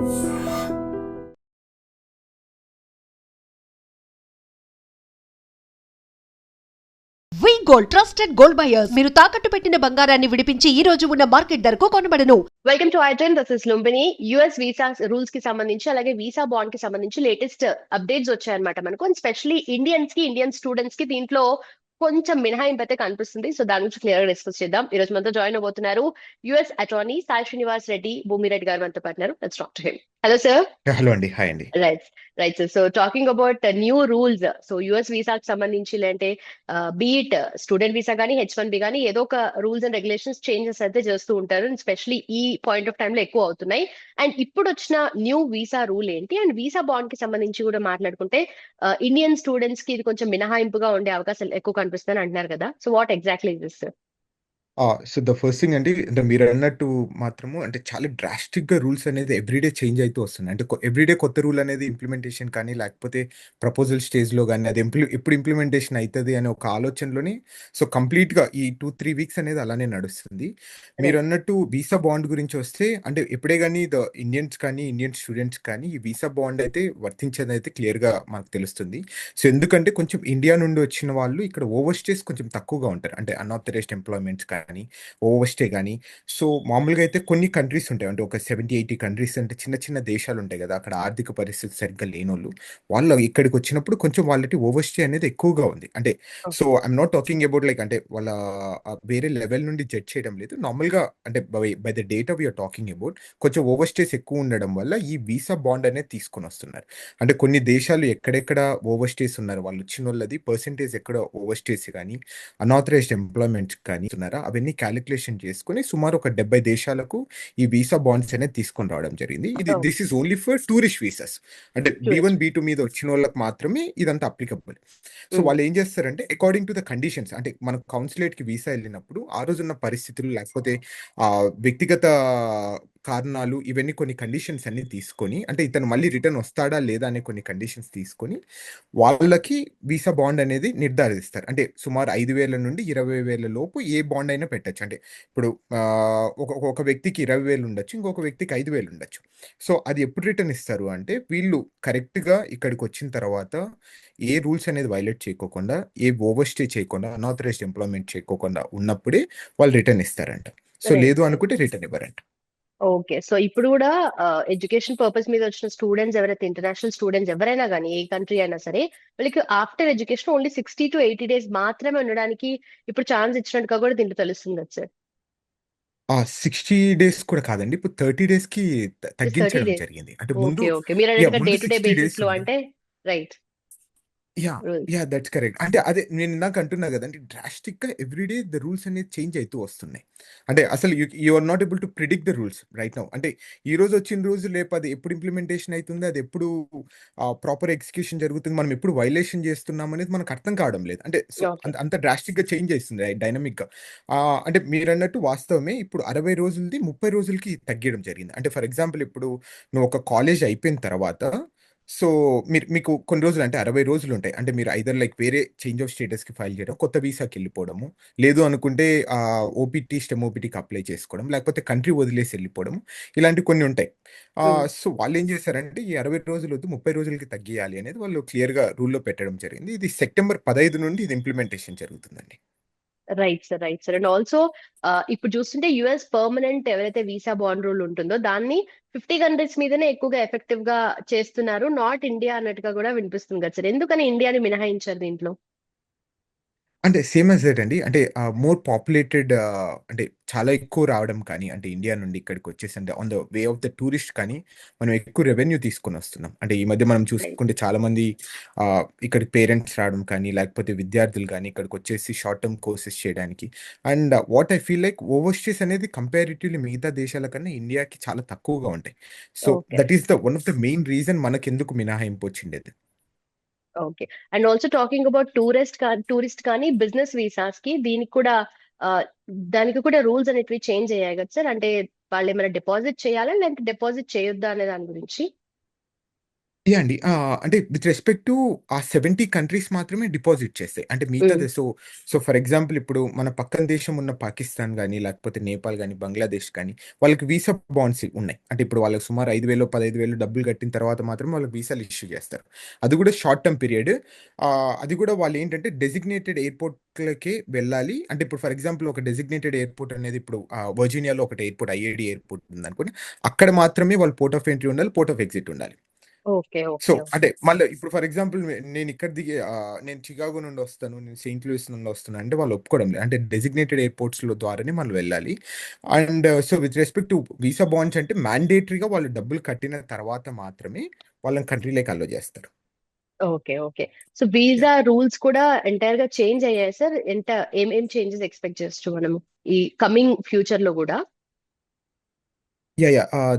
వి gold trusted gold buyers మీరు తాకట్టు పెట్టిన బంగారాన్ని విడిపించి ఈ రోజు ఉన్న మార్కెట్ ధరకు కొనబడను. వెల్కమ్ టు ఐటెన్. This is Lumbini. US visa rules కి సంబంధించి అలాగే వీసా బాండ్ కి సంబంధించి లేటెస్ట్ అప్డేట్స్ వచ్చాయన్నమాట మనకు. అండ్ స్పెషల్లీ ఇండియన్ స్టూడెంట్స్ కి దీంట్లో కొంచెం మినహాయింపు అయితే కనిపిస్తుంది. సో దాని గురించి క్లియర్ గా డిస్కస్ చేద్దాం. ఈ రోజు మనతో జాయిన్ అవబోతున్నారు యుఎస్ అటార్నీ సాయి శ్రీనివాస్ రెడ్డి భూమిరెడ్డి గారు మనతో పాటున్నారు. Let's talk to him. Hello sir. Hello అండి. హాయ్ అండి. Right sir. So talking about new rules, so US వీసాకి సంబంధించి అంటే బీఇట్ స్టూడెంట్ వీసా కానీ H1B కానీ ఏదో ఒక రూల్స్ అండ్ రెగ్యులేషన్స్ చేంజెస్ అయితే చేస్తూ ఉంటారు. స్పెషల్లీ ఈ పాయింట్ ఆఫ్ టైమ్ లో ఎక్కువ అవుతున్నాయి. అండ్ ఇప్పుడు వచ్చిన న్యూ వీసా రూల్ ఏంటి, అండ్ వీసా బాండ్ కి సంబంధించి కూడా మాట్లాడుకుంటే ఇండియన్ స్టూడెంట్స్ కి ఇది కొంచెం మినహాయింపుగా ఉండే అవకాశాలు ఎక్కువ కనిపిస్తాయని అంటున్నారు కదా. So what exactly is this sir? So the first thing అండి, అంటే మీరు అన్నట్టు మాత్రము అంటే చాలా డ్రాస్టిక్గా రూల్స్ అనేది ఎవ్రీడే చేంజ్ అవుతూ వస్తుంది. అంటే ఎవ్రీడే కొత్త రూల్ అనేది ఇంప్లిమెంటేషన్ కానీ లేకపోతే ప్రపోజల్ స్టేజ్లో కానీ అది ఎప్పుడు ఇంప్లిమెంటేషన్ అవుతుంది అనే ఒక ఆలోచనలోని సో కంప్లీట్గా ఈ 2-3 వీక్స్ అనేది అలానే నడుస్తుంది. మీరు అన్నట్టు వీసా బాండ్ గురించి వస్తే అంటే ఎప్పుడే కానీ ఇండియన్స్ కానీ ఇండియన్ స్టూడెంట్స్ కానీ ఈ వీసా బాండ్ అయితే వర్తించేది అయితే క్లియర్గా మనకు తెలుస్తుంది. సో ఎందుకంటే కొంచెం ఇండియా నుండి వచ్చిన వాళ్ళు ఇక్కడ ఓవర్ స్టేస్ కొంచెం తక్కువగా ఉంటారు. అంటే అన్ఆథరైజ్డ్ ఎంప్లాయ్మెంట్స్ కానీ ఓవర్ స్టే కానీ. సో మామూలుగా అయితే కొన్ని కంట్రీస్ ఉంటాయి, అంటే ఒక 70-80 కంట్రీస్, అంటే చిన్న చిన్న దేశాలు ఉంటాయి కదా, అక్కడ ఆర్థిక పరిస్థితి సరిగ్గా లేనోళ్ళు వాళ్ళు ఇక్కడికి వచ్చినప్పుడు కొంచెం వాళ్ళకి ఓవర్ స్టే అనేది ఎక్కువగా ఉంది. అంటే so I'm not talking about like అంటే వాళ్ళ వేరే లెవెల్ నుండి జడ్జ్ చేయడం లేదు, నార్మల్గా అంటే by the data we're talking about కొంచెం ఓవర్ స్టేస్ ఎక్కువ ఉండడం వల్ల ఈ వీసా బాండ్ అనేది తీసుకొని వస్తున్నారు. అంటే కొన్ని దేశాలు ఎక్కడెక్కడ ఓవర్ స్టేస్ ఉన్నారు వాళ్ళు వచ్చిన వాళ్ళది పర్సెంటేజ్ ఎక్కడ ఓవర్ స్టేస్ కానీ అన్ఆథరైజ్డ్ ఎంప్లాయ్మెంట్స్ కానీ ఉన్నారా అవన్నీ క్యాలిక్యులేషన్ చేసుకుని సుమారు ఒక 70 దేశాలకు ఈ వీసా బాండ్స్ అనేది తీసుకొని రావడం జరిగింది. This is only for tourist visas, అంటే B1 B2 మీద వచ్చిన వాళ్ళకి మాత్రమే ఇదంతా అప్లికబుల్. సో వాళ్ళు ఏం చేస్తారంటే అకార్డింగ్ టు ద కండిషన్స్, అంటే మన కౌన్సిలేట్ కి వీసా వెళ్ళినప్పుడు ఆ రోజున్న పరిస్థితులు లేకపోతే వ్యక్తిగత కారణాలు ఇవన్నీ కొన్ని కండిషన్స్ అన్ని తీసుకొని, అంటే ఇతను మళ్ళీ రిటర్న్ వస్తాడా లేదా అనే కొన్ని కండిషన్స్ తీసుకొని వాళ్ళకి వీసా బాండ్ అనేది నిర్ధారిస్తారు. అంటే సుమారు 5,000 నుండి 20,000 లోపు ఏ బాండ్ అయినా పెట్టచ్చు. అంటే ఇప్పుడు ఒక వ్యక్తికి 20,000 ఉండొచ్చు, ఇంకొక వ్యక్తికి 5,000 ఉండొచ్చు. సో అది ఎప్పుడు రిటర్న్ ఇస్తారు అంటే వీళ్ళు కరెక్ట్గా ఇక్కడికి వచ్చిన తర్వాత ఏ రూల్స్ అనేది వైలేట్ చేయకోకుండా, ఏ ఓవర్ స్టే చేయకుండా, అన్ఆథరైజ్డ్ ఎంప్లాయ్మెంట్ చేయకోకుండా ఉన్నప్పుడే వాళ్ళు రిటర్న్ ఇస్తారంట. సో లేదు అనుకుంటే రిటర్న్ ఇవ్వరంట. ఓకే. సో ఇప్పుడు కూడా ఎడ్యుకేషన్ పర్పస్ మీద వచ్చిన స్టూడెంట్స్ ఎవరైతే ఇంటర్నేషనల్ స్టూడెంట్స్ ఎవరైనా కానీ ఏ కంట్రీ అయినా సరే వాళ్ళకి after education only 60 to 80 days మాత్రమే ఉండడానికి ఇప్పుడు ఛాన్స్ ఇచ్చినట్టుగా కూడా దీంట్లో తెలుస్తుంది కదా సార్. 60 days కూడా కాదండి, ఇప్పుడు 30 days కి 30 తగ్గించడం days. జరిగింది. అంటే ముందు ఓకే. మీరు అన్నట్టుగా డే ముందు టు డే 60 బేసిస్ days లో ఉండే. అంటే right yeah! Rules. Yeah! That's correct. అంటే అదే నేను ఇందాక అంటున్నా గదండీ, డ్రాస్టిక్‌గా ఎవ్రీడే ద రూల్స్ అనేది చేంజ్ అయితూ వస్తున్నాయి. అంటే అసలు you are not able to predict the rules right now. అంటే ఈరోజు వచ్చిన రోజు రేపు అది ఎప్పుడు ఇంప్లిమెంటేషన్ అయితుంది, అది ఎప్పుడు ప్రాపర్ ఎగ్జిక్యూషన్ జరుగుతుంది, మనం ఎప్పుడు వైలేషన్ చేస్తున్నాం అనేది మనకు అర్థం కావడం లేదు. అంటే సో ఓకే. అంత డ్రాస్టిక్‌గా చేంజ్ చేస్తుంది డైనమిక్‌గా. అంటే మీరన్నట్టు వాస్తవమే. ఇప్పుడు 60 రోజులది 30 రోజులకి తగ్గియడం జరిగింది. అంటే ఫర్ ఎగ్జాంపుల్ ఇప్పుడు నువ్వు ఒక కాలేజ్ అయిపోయిన తర్వాత సో మీకు కొన్ని రోజులు అంటే 60 రోజులు ఉంటాయి. అంటే మీరు ఐదర్ లైక్ వేరే చేంజ్ ఆఫ్ స్టేటస్‌కి ఫైల్ చేయడం, కొత్త వీసాకి వెళ్ళిపోవడము, లేదు అనుకుంటే ఓపీటీ, స్టెమ్ ఓపీటీకి అప్లై చేసుకోవడం, లేకపోతే కంట్రీ వదిలేసి వెళ్ళిపోవడం, ఇలాంటివి కొన్ని ఉంటాయి. సో వాళ్ళేం చేశారంటే ఈ 60 రోజులు వద్దు 30 రోజులకి తగ్గియాలి అనేది వాళ్ళు క్లియర్‌గా రూల్‌లో పెట్టడం జరిగింది. ఇది సెప్టెంబర్ 15 నుండి ఇది ఇంప్లిమెంటేషన్ జరుగుతుందండి. Right sir. అండ్ ఆల్సో ఇప్పుడు చూస్తుంటే యుఎస్ పర్మనెంట్ ఎవరైతే వీసా బాండ్ రూల్ ఉంటుందో దాన్ని 50 కంట్రీస్ మీదనే ఎక్కువగా ఎఫెక్టివ్ గా చేస్తున్నారు, నాట్ ఇండియా అన్నట్టుగా కూడా వినిపిస్తుంది కదా సార్. ఎందుకని ఇండియాని మినహాయించారు దీంట్లో? అంటే సేమ్ యాస్ దట్ అండి. అంటే మోర్ పాపులేటెడ్, అంటే చాలా ఎక్కువ రావడం కానీ, అంటే ఇండియా నుండి ఇక్కడికొచ్చేసి అంటే on the way of the tourist కానీ, మనం ఎక్కువ రెవెన్యూ తీసుకొనొస్తున్నాం. అంటే ఈ మధ్య మనం రైట్. చూసుకుంటే చాలామంది ఇక్కడికి పేరెంట్స్ రావడం కానీ, లేకపోతే విద్యార్థులు కానీ ఇక్కడికొచ్చేసి షార్ట్ టర్మ్ కోర్సెస్ చేయడానికి. And what I feel like over stays అనేది కంపారిటివ్‌లీ మిగతా దేశాల కన్నా ఇండియాకి చాలా తక్కువగా ఉంటాయి. So okay. That is the one of the main reason మనకెందుకు మినహాయింపు వచ్చిండేది. Okay. And also talking about tourist కానీ బిజినెస్ వీసాస్ కి దీనికి కూడా ఆ, దానికి కూడా రూల్స్ అనేటివి చేంజ్ అయ్యాయి కదా సార్. అంటే వాళ్ళు ఏమైనా డిపాజిట్ చేయాలా లేదంటే డిపాజిట్ చేయొద్దా అనే దాని గురించి? అండి. అంటే విత్ రెస్పెక్ట్ టు ఆ 70 కంట్రీస్ మాత్రమే డిపాజిట్ చేస్తాయి. అంటే మిగతాది ఫర్ ఎగ్జాంపుల్ ఇప్పుడు మన పక్కన దేశం ఉన్న పాకిస్తాన్ గాని, లేకపోతే నేపాల్ గాని, బంగ్లాదేశ్ కానీ వాళ్ళకి వీసా బాండ్స్ ఉన్నాయి. అంటే ఇప్పుడు వాళ్ళకి సుమారు 5,000, 15,000 డబ్బులు కట్టిన తర్వాత మాత్రమే వాళ్ళకి వీసాలు ఇష్యూ చేస్తారు. అది కూడా షార్ట్ టర్మ్ పీరియడ్. అది కూడా వాళ్ళేంటంటే డెసిగ్నేటెడ్ ఎయిర్‌పోర్ట్‌లకే వెళ్ళాలి. అంటే ఇప్పుడు ఫర్ ఎగ్జాంపుల్ ఒక డెసిగ్నేటెడ్ ఎయిర్‌పోర్ట్ అనేది ఇప్పుడు వర్జీనియాలో ఒకటి ఎయిర్‌పోర్ట్ ఐఏడీ ఎయిర్‌పోర్ట్ ఉందనుకోండి. అక్కడ మాత్రమే వాళ్ళు పోర్ట్ ఆఫ్ ఎంట్రీ ఉండాలి. పోర్ట్ ఆఫ్ ఎగ్జిట్ ఉండాలి. ఓకే. So, okay. అంటే మళ్ళీ ఇప్పుడు ఫర్ ఎగ్జాంపుల్ నేనిక్కడ దిగే నేను చికాగో నుండి వస్తాను. నేను సెయింట్ లూయిస్ నుండి వస్తున్నా అంటే వాళ్ళు ఒప్పుకోవడం లేదు. అంటే డెసిగ్నేటెడ్ ఎయిర్‌పోర్ట్స్‌లో ద్వారానే మనం వెళ్ళాలి. And with respect to visa bonds అంటే మ్యాండేటరీగా వాళ్ళు డబ్బులు కట్టిన తర్వాత మాత్రమే వాళ్ళని కంట్రీలోకి అలో చేస్తారు. Okay. Okay. So, visa rules కూడా ఎంటైర్‌గా చేంజ్ అయ్యాయా సార్? ఏమేం చేంజెస్ ఎక్స్‌పెక్ట్ చేయొచ్చు మనము ఈ కమింగ్ ఫ్యూచర్‌లో గూడా?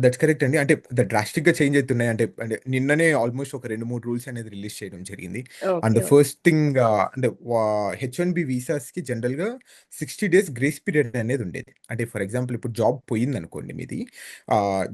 దట్స్ కరెక్ట్ అండి. అంటే డ్రాస్టిక్‌గా చేంజ్ అయితున్నాయి. అంటే నిన్ననే ఆల్‌మోస్ట్ ఒక 2, 3 రూల్స్ అనేది రిలీజ్ చేయడం జరిగింది. And okay. ఫస్ట్ థింగ్ అంటే హెచ్-1బీ వీసాస్‌కి జనరల్‌గా 60 డేస్ గ్రేస్ పీరియడ్ అనేది ఉండేది. అంటే ఫర్ ఎగ్జాంపుల్ ఇప్పుడు జాబ్ పోయిందనుకోండి మీది.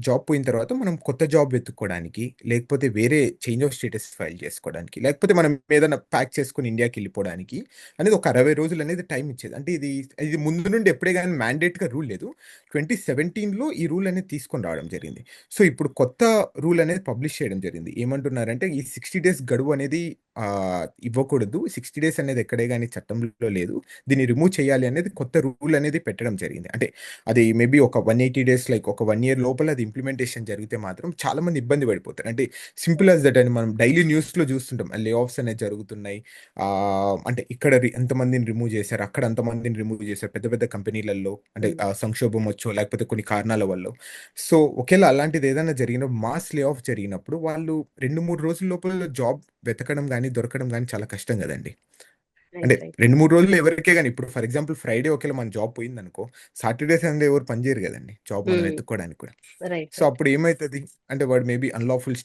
జాబ్ పోయిన తర్వాత మనం కొత్త జాబ్ వెతుక్కోవడానికి, లేకపోతే వేరే చేంజ్ ఆఫ్ స్టేటస్ ఫైల్ చేసుకోవడానికి, లేకపోతే మనం ఏదైనా ప్యాక్ చేసుకొని ఇండియాకెళ్ళిపోవడానికి అనేది ఒక 60 రోజులు అనేది టైం ఇచ్చేది. అంటే ఇది ఇది ముందు నుండి ఎప్పుడే గాని మ్యాండేట్‌గా రూల్ లేదు. 2017లో ఈ రూల్ అనేది తీసుకొని రావడం జరిగింది. సో, ఇప్పుడు కొత్త రూల్ అనేది పబ్లిష్ చేయడం జరిగింది. ఏమంటున్నారంటే ఈ 60 డేస్ గడువు అనేది ఇవ్వకూడదు. 60 డేస్ అనేది ఎక్కడే గాని చట్టంలో లేదు. దీన్ని రిమూవ్ చేయాలి అనేది కొత్త రూల్ అనేది పెట్టడం జరిగింది. అంటే అది మేబీ ఒక 180 డేస్ లైక్ ఒక 1 ఇయర్ లోపల అది ఇంప్లిమెంటేషన్ జరిగితే మాత్రం చాలా మంది ఇబ్బంది పడిపోతారు. అంటే సింపుల్ యాస్ దట్ అని మనం డైలీ న్యూస్‌లో చూస్తుంటాం. లే ఆఫ్స్ అనేవి జరుగుతున్నాయి. అంటే ఇక్కడ ఎంతమందిని రిమూవ్ చేశారు, అక్కడ అంతమందిని రిమూవ్ చేశారు. పెద్ద పెద్ద కంపెనీలలో అంటే హ్మ్. సంక్షోభం వచ్చో లేకపోతే కొన్ని కారణాల వల్లో. సో, ఒకేళ అలాంటిది ఏదైనా మాస్ లే ఆఫ్ జరిగినప్పుడు వాళ్ళు 2, 3 రోజుల లోపల జాబ్ వెతకడం గాని, దొరకడం గాని చాలా కష్టం గదండీ! అంటే రైట్. రైట్. 2, 3 రోజుల్లో ఎవరికే గాని ఇప్పుడు ఫర్ ఎగ్జాంపుల్ ఫ్రైడే ఒకేళ మన జాబ్ పోయిందనుకో, సాటర్‌డే, సండే ఎవరు పని జేయరు గదండీ! జాబ్ మనం హ్మ్. వెతుక్కోవడానికి కూడా. రైట్. So, right. అప్పుడు ఏమైతది? అంటే వాడు మేబీ అన్‌లాఫుల్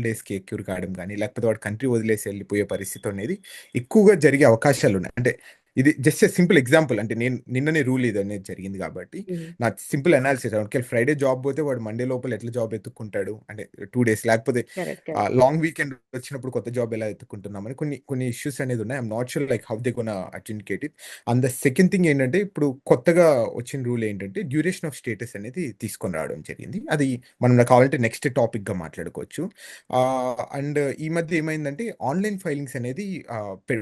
డేస్‌కి ఎక్యూర్ కావడం గాని, లేకపోతే వాడు కంట్రీ వదిలేసి ఎళ్ళిపోయే పరిస్థితి అనేది ఎక్కువగా జరిగే అవకాశాలున్నాయి. అంటే ఇది జస్ట్ ఎ సింపుల్ ఎగ్జాంపుల్. అంటే నేను నిన్ననే రూల్ ఇదనేది జరిగింది గాబట్టి, హ్మ్. నా సింపుల్ అనాలిసిస్ ఒకవేళ ఫ్రైడే జాబ్ పోతే వాడు మండే లోపల ఎట్లా జాబ్ ఎతుక్కుంటాడు? అంటే 2 డేస్ లేకపోతే కరెక్ట్. కరెక్ట్. లాంగ్ వీకెండ్ వచ్చినప్పుడు కొత్త జాబ్ ఎలా ఎతుక్కుంటున్నామని కొన్ని కొన్ని ఇష్యూస్ అనేది ఉన్నాయి. I'm not sure like how they gonna adjudicate it. And the second thing ఏంటంటే ఇప్పుడు కొత్తగా వచ్చిన రూల్ ఏంటంటే డ్యూరేషన్ ఆఫ్ స్టేటస్ అనేది తీసుకొని రావడం జరిగింది. అది మనం నాకు కావాలంటే నెక్స్ట్ టాపిక్‌గా మాట్లాడుకోవచ్చు. అండ్ ఈ మధ్య ఏమైందంటే ఆన్‌లైన్ ఫైలింగ్స్ అనేది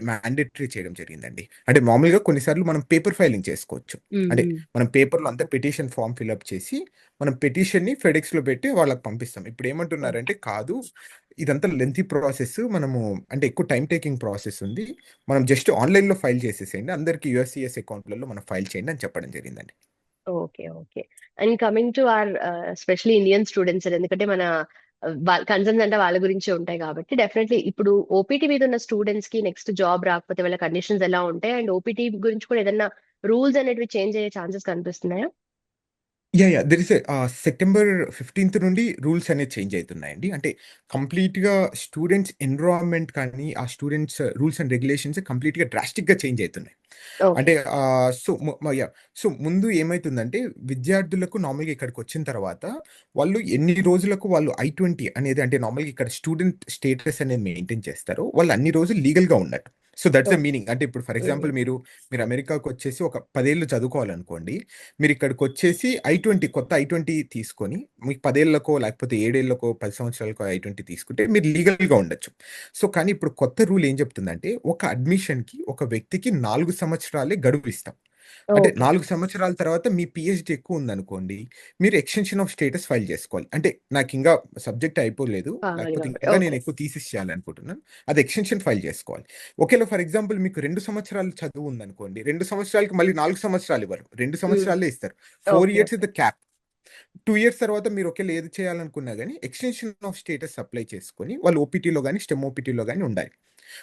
మ్యాండేటరీ చేయడం జరిగిందండి. అంటే మామూలుగా కొన్నిసార్లు మనం పేపర్ ఫైలింగ్ చేసుకోవచ్చు. హ్మ్. అంటే హ్మ్. మనం పేపర్‌లో అంతా పిటిషన్ ఫార్మ్ ఫిలప్ చేసి మనం పిటిషన్‌ని ఫెడెక్స్‌లో పెట్టి వాళ్ళకి పంపిస్తాం. ఇప్పుడు ఓకే. ఏమంటున్నారంటే కాదు, ఇదంతా లెంథీ ప్రాసెస్. మనము అంటే ఎక్కువ టైమ్ టేకింగ్ ప్రాసెస్ ఉంది. మనం జస్ట్ ఆన్‌లైన్‌లో ఫైల్ చేసేసేయండి. అందరికి యూఎస్‌సిఎస్ అకౌంట్‌లలో మనం ఫైల్ చేయండి అని చెప్పడం జరిగిందండి. Okay. Okay. And coming to especially Indian students ఎందుకంటే మన వాళ్ళ కన్సర్న్స్ అంటే వాళ్ళ గురించే ఉంటాయి కాబట్టి డెఫినెట్లీ ఇప్పుడు ఓపీటీ మీద ఉన్న స్టూడెంట్స్‌కి నెక్స్ట్ జాబ్ రాకపోతే వాళ్ళ కండిషన్స్ ఎలా ఉంటాయి? అండ్ ఓపీటీ గురించి కూడా ఏదన్నా రూల్స్ అనేటివి చేంజ్ అయ్యే ఛాన్సెస్ కనిపిస్తున్నాయా? దేర్ ఇస్ సెప్టెంబర్ 15థ్ నుండి రూల్స్ అనేవి చేంజ్ అయితున్నాయండి. అంటే కంప్లీట్‌గా స్టూడెంట్స్ ఎన్విరాన్మెంట్ కానీ, ఆ స్టూడెంట్స్ రూల్స్ అండ్ రెగ్యులేషన్స్ కంప్లీట్‌గా డ్రాస్టిక్‌గా చేంజ్ అయితున్నాయి. ఓకే. అంటే సో, సో, ముందు ఏమైతుందంటే విద్యార్థులకు నార్మల్‌గా ఇక్కడికొచ్చిన తర్వాత వాళ్ళు ఎన్ని రోజులకు వాళ్ళు I-20 అనేది అంటే నార్మల్‌గా ఇక్కడ స్టూడెంట్ స్టేటస్ అనేది మెయింటైన్ చేస్తారో వాళ్ళు అన్ని రోజులు లీగల్‌గా ఉన్నట్టు. So, that's the okay. Meaning. అంటే ఇప్పుడు ఫర్ హుహు. ఎగ్జాంపుల్ మీరు అమెరికాకొచ్చేసి ఒక 10 ఏళ్ళు చదువుకోవాలనుకోండి. మీరిక్కడికొచ్చేసి కొత్త I-20 తీసుకొని మీకు 10 ఏళ్లకో, లేకపోతే 7 ఏళ్లకో, 10 సంవత్సరాలకో I-20 తీసుకుంటే మీరు లీగల్‌గా ఉండొచ్చు. సో, కానీ ఇప్పుడు కొత్త రూల్ ఏం చెప్తుందంటే, ఒక అడ్మిషన్‌కి ఒక వ్యక్తికి 4 సంవత్సరాలే గడువిస్తాం. అంటే ఓకే. 4 సంవత్సరాల తర్వాత మీ పీహెచ్‌డీ ఎక్కువుందనుకోండి, మీరు ఎక్స్‌టెన్షన్ ఆఫ్ స్టేటస్ ఫైల్ చేసుకోవాలి. అంటే నాకింగా సబ్జెక్ట్ అయిపోలేదు. కావాలి లేకపోతే కాబట్టి. ఇంకా నేను ఓకే. ఎక్కువ థీసిస్ చేయాలనుకుంటున్నాను. అది ఎక్స్‌టెన్షన్ ఫైల్ చేసుకోవాలి. ఒకేళ ఫర్ ఎగ్జాంపుల్ మీకు 2 సంవత్సరాలు చదువు ఉందనుకోండి. 2 సంవత్సరాలకి మళ్ళీ 4 సంవత్సరాలు ఇవ్వరు. 2 హ్మ్. సంవత్సరాలే ఇస్తారు. 4 okay. Years okay. Is the cap. 2 years తర్వాత మీరు ఒకేళ ఏది చేయాలనుకున్నా గాని ఎక్స్‌టెన్షన్ ఆఫ్ స్టేటస్ అప్లై చేసుకొని వాళ్ళు ఓపీటీలో గాని, స్టెమ్ ఓపీటీలో గాని ఉండాలి.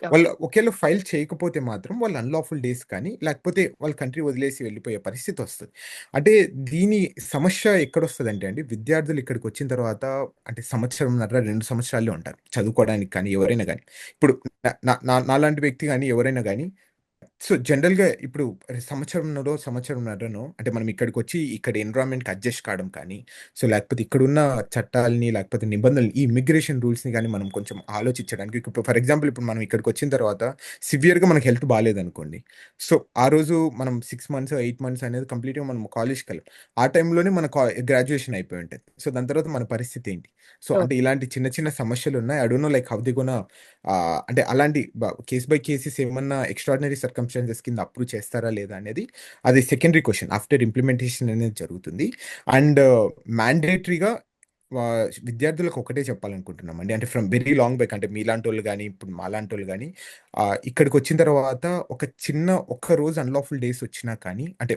ఓకే. వాళ్ళు ఒకేళ ఫైల్ చేయకపోతే మాత్రం వాళ్ళు అన్‌లాఫుల్ డేస్ కానీ, లేకపోతే వాళ్ళు కంట్రీ వదిలేసి వెళ్ళిపోయే పరిస్థితొస్తది. అంటే దీని సమస్య ఎక్కడొస్తదంటే అండి, విద్యార్థులు ఇక్కడికొచ్చిన తర్వాత అంటే సంవత్సరంన్నర, 2 సంవత్సరాలే ఉంటారు. చదువుకోవడానికి కానీ, ఎవరైనా గాని. ఇప్పుడు న న నా నాలాంటి వ్యక్తి గాని, ఎవరైనా గాని సో జనరల్‌గా ఇప్పుడు సంవత్సరంన్నరనో అంటే మనం ఇక్కడికొచ్చి ఇక్కడ ఎన్విరాన్మెంట్‌కి అడ్జస్ట్ కావడం కానీ, సో లేకపోతే ఇక్కడున్న చట్టాల్ని లేకపోతే నిబంధనలు ఈ ఇమిగ్రేషన్ రూల్స్‌ని గాని మనం కొంచెం ఆలోచించడానికి ఇప్పుడు ఫర్ ఎగ్జాంపుల్ ఇప్పుడు మనం ఇక్కడికొచ్చిన తర్వాత సివియర్‌గా మనకు హెల్త్ బాలేదనుకోండి. సో ఆ రోజు మనం 6 మంత్స్, 8 మంత్స్ అనేది కంప్లీట్‌గా మనం కాలేజ్‌కెళ్ళం. ఆ టైంలోనే మన గ్రాడ్యుయేషన్ అయిపోయి ఉంటది. సో దాని తర్వాత మన పరిస్థితి ఏంటి? సో అంటే ఓకే. ఇలాంటి చిన్న చిన్న సమస్యలున్నాయి. I don't know like how they gonna అంటే అలాంటి కేస్ బై కేసెస్ ఏమన్నా ఎక్స్ట్రార్డినరీ సర్కమ్స్టాన్సెస్ కింద అప్రూవ్ చేస్తారా లేదా అనేది అది సెకండరీ క్వెషన్ ఆఫ్టర్ ఇంప్లిమెంటేషన్ అనేది జరుగుతుంది. అండ్ మ్యాండేటరీగా విద్యార్థులకు ఒకటే చెప్పాలనుకుంటున్నామండి. అంటే ఫ్రమ్ వెరీ లాంగ్ బ్యాక్ అంటే మీలాంటోళ్ళు గాని, ఇప్పుడు మాలాంటోళ్ళు గాని ఇక్కడికొచ్చిన తర్వాత ఒక్క రోజు అన్‌లాఫుల్ డేస్ వచ్చినా కానీ అంటే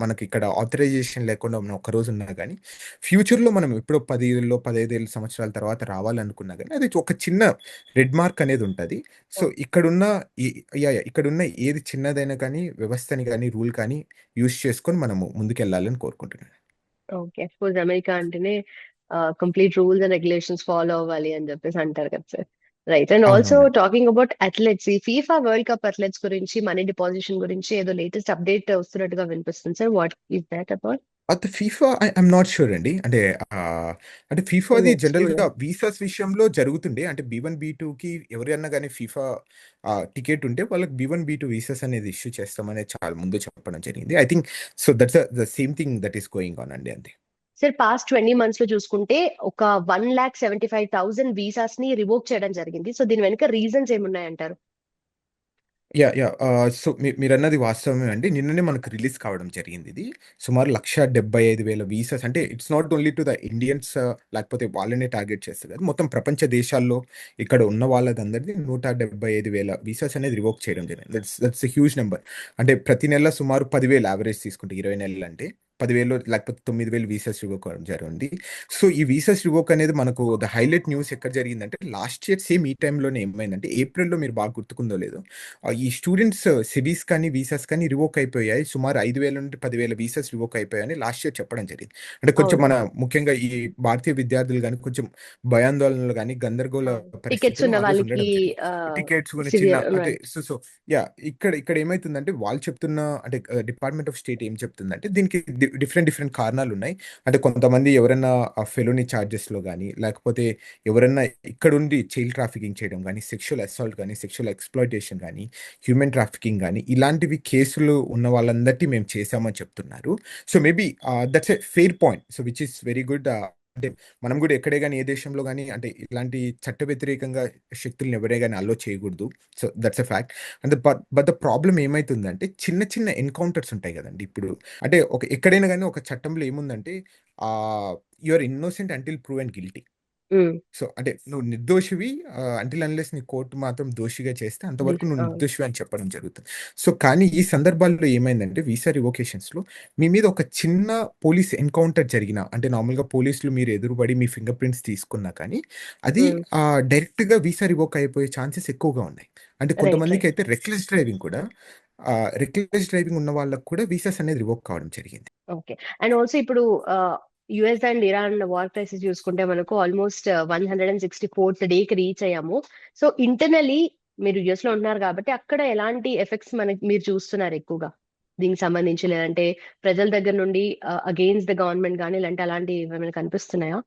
మనకిక్కడ ఆథరైజేషన్ లేకుండా ఉన్న ఒక్క రోజు ఉన్నా గాని ఫ్యూచర్‌లో మనం ఎప్పుడో 10 ఏళ్ళలో, 15 సంవత్సరాల తర్వాత రావాలనుకున్నా గాని అది ఒక చిన్న రెడ్ మార్క్ అనేది ఉంటది. So okay. ఈ ఇక్కడున్న ఏది చిన్నదైనా కానీ, వ్యవస్థని గాని, రూల్ కానీ యూజ్ చేసుకొని మనము ముందుకెళ్ళాలని కోరుకుంటున్నాను. ఓకే. అఫ్‌కోర్స్ అమెరికా అంటేనే complete rules and regulations follow అవ్వాలి అని చెప్పేసి అంటారు కదా సార్. రైట్. అండ్ ఆల్సో అవునవునండి. టాకింగ్ అబౌట్ అథ్లెట్స్, ఈ ఫీఫా వరల్డ్ కప్ అథ్లెట్స్ గురించి మనీ డిపాజిషన్ గురించి ఏదో లేటెస్ట్ అప్డేట్ వస్తున్నట్టుగా వినిపిస్తుంది sir. What is that about? అయితే ఫీఫా ఐయామ్ నాట్ ష్యూర్ అండి. అంటే ఫీఫాది నెక్స్ట్ 2 జనరల్‌గా ఇయర్స్. వీసాస్ విషయంలో జరుగుతుండే. అంటే బీ1, బీ2కి ఎవరైనా గాని ఫీఫా టికెట్ ఉంటే వాళ్ళకి బీ1, బీ2 వీసాస్ అనేది ఇష్యూ చేస్తామని చాలా ముందు చెప్పడం జరిగింది. I think so that's the same thing that is going on అండి అంతే. సార్ పాస్ట్ 20 మంత్స్ లో చూసుకుంటే ఒక 1,75,000 వీసాస్ ని రివోక్ చేయడం జరిగింది. సో దీని వెనుక రీజన్స్ ఏమున్నాయంటారు? యాహ్! సో మీరన్నది వాస్తవమే అండి. నిన్ననే మనకు రిలీజ్ కావడం జరిగిందిది. సుమారు 1,75,000 వీసాస్ అంటే it's not only to the Indians లేకపోతే వాళ్ళనే టార్గెట్ చేస్తది కాదు. మొత్తం ప్రపంచ దేశాల్లో ఇక్కడ ఉన్న వాళ్ళదందరిది 175,000 వీసాస్ అనేది రివోక్ చేయడం జరిగింది. That's a huge number. అంటే ప్రతి నెల సుమారు 10,000 యావరేజ్ తీసుకుంటే 20 నెలలంటే 10,000 లేకపోతే 9,000 వీసాస్ రివోక్ అవ్వడం జరిగింది. సో ఈ వీసాస్ రివోక్ అనేది మనకు ద హైలైట్ న్యూస్ ఎక్కడ జరిగిందంటే లాస్ట్ ఇయర్ సేమ్ ఈ టైంలోనే ఏమైందంటే ఏప్రిల్‌లో మీరు బాగా గుర్తుకుందో లేదో ఈ స్టూడెంట్స్ సెబీస్ కానీ, వీసాస్ కానీ రివోక్ అయిపోయాయి. సుమారు 5,000-10,000 వీసాస్ రివోక్ అయిపోయాయని లాస్ట్ ఇయర్ చెప్పడం జరిగింది. అంటే కొంచెం అవును. ముఖ్యంగా ఈ భారతీయ విద్యార్థులు గాని, కొంచెం భయాందోళనలు గాని, గందరగోళ టికెట్స్ పరిస్థితులు ఉన్న ఆ రోజు వాళ్ళకి ఉండడం జరిగింది. టికెట్స్ గురించి సివియర్ అంటే యాహ్! ఇక్కడ ఏమైతుందంటే వాళ్ళు చెప్తున్న అంటే డిపార్ట్మెంట్ ఆఫ్ స్టేట్ ఏం చెప్తుందంటే దీనికి డిఫరెంట్ కారణాలున్నాయి. అంటే కొంతమంది ఎవరైనా ఫెలోని చార్జెస్‌లో గాని, లేకపోతే ఎవరన్నా ఇక్కడుండి చైల్డ్ ట్రాఫికింగ్ చేయడం గాని, సెక్షువల్ అసాల్ట్ గాని, సెక్షువల్ ఎక్స్‌ప్లాయిటేషన్ గాని హ్యూమన్ ట్రాఫికింగ్ గాని, ఇలాంటివి కేసులు ఉన్న వాళ్ళందరికీ మేము చేశామని చెప్తున్నారు. So, maybe that's a fair point. So, which is very good. అంటే మనం గూడా ఎక్కడే గాని, ఏ దేశంలో గాని అంటే ఇలాంటి చట్ట వ్యతిరేకంగా శక్తుల్ని ఎవరే గాని అలో చేయగూడదు. So, that's a fact. And but the problem ఏమైతుందంటే చిన్న ఎన్‌కౌంటర్స్ ఉంటాయి గదండీ! ఇప్పుడు అంటే ఎక్కడైనా గాని ఒక చట్టంలో ఏముందంటే you are innocent until proven guilty. So, అంటే నువ్వు నిర్దోషివి అంటిల్ అన్‌లెస్ నీ కోర్ట్ మాత్రం దోషిగా చేస్తే అంతవరకు నువ్వు అవును. నిర్దోషివి అని చెప్పడం జరుగుతుంది. సో, కానీ ఈ సందర్భాల్లో ఏమైందంటే వీసా రివోకేషన్స్‌లో మీ మీద ఒక చిన్న పోలీస్ ఎన్‌కౌంటర్ జరిగినా అంటే నార్మల్‌గా పోలీసులు మీరు ఎదురుబడి మీ ఫింగర్ ప్రింట్స్ తీసుకున్నా కానీ అది రైట్. డైరెక్ట్‌గా వీసా రివోక్ అయిపోయే ఛాన్సెస్ ఎక్కువగా ఉన్నాయి. అంటే రైట్. కొంతమందికైతే రెక్లెస్ డ్రైవింగ్ ఉన్న వాళ్ళకి కూడా వీసాస్ అనేది రివోక్ కావడం జరిగింది. ఓకే. అండ్ ఆల్సో ఇప్పుడు US and Iran war crisis చూసుకుంటే మనకు ఆల్మోస్ట్ 164th డేకి రీచ్ అయ్యాము. సో ఇంటర్నల్లీ మీరు యుఎస్ లో ఉంటున్నారు కాబట్టి అక్కడ ఎలాంటి ఎఫెక్ట్స్ మీరు చూస్తున్నారు ఎక్కువగా దీనికి సంబంధించి, లేదంటే ప్రజల దగ్గర నుండి అగెయిన్స్ట్ ద గవర్నమెంట్ కానీ ఇలాంటి అలాంటివి ఏమైనా కనిపిస్తున్నాయా?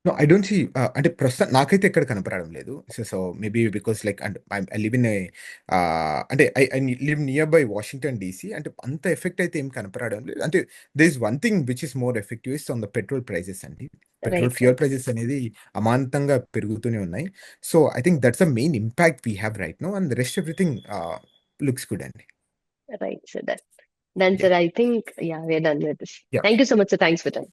నో. ఐ డోంట్ సీ అంటే ప్రస్తుతం నాకైతే ఎక్కడ కనపడడం లేదు. So maybe because like and I live in అంటే I live near by Washington DC. అంటే అంత ఎఫెక్ట్ అయితే ఏం కనపడడం లేదు. అంటే there is one thing which is more effective is on the petrol prices అండి. Petrol right. ఫ్యూయల్ ప్రైజెస్ అనేది అమాంతంగా పెరుగుతూనే ఉన్నాయి. So I think that's the main impact we have right now and the rest everything looks good అండి. Right sir. Done yeah sir. I think yeah, we're done with this. Yeah thank you so much sir. Thanks for time.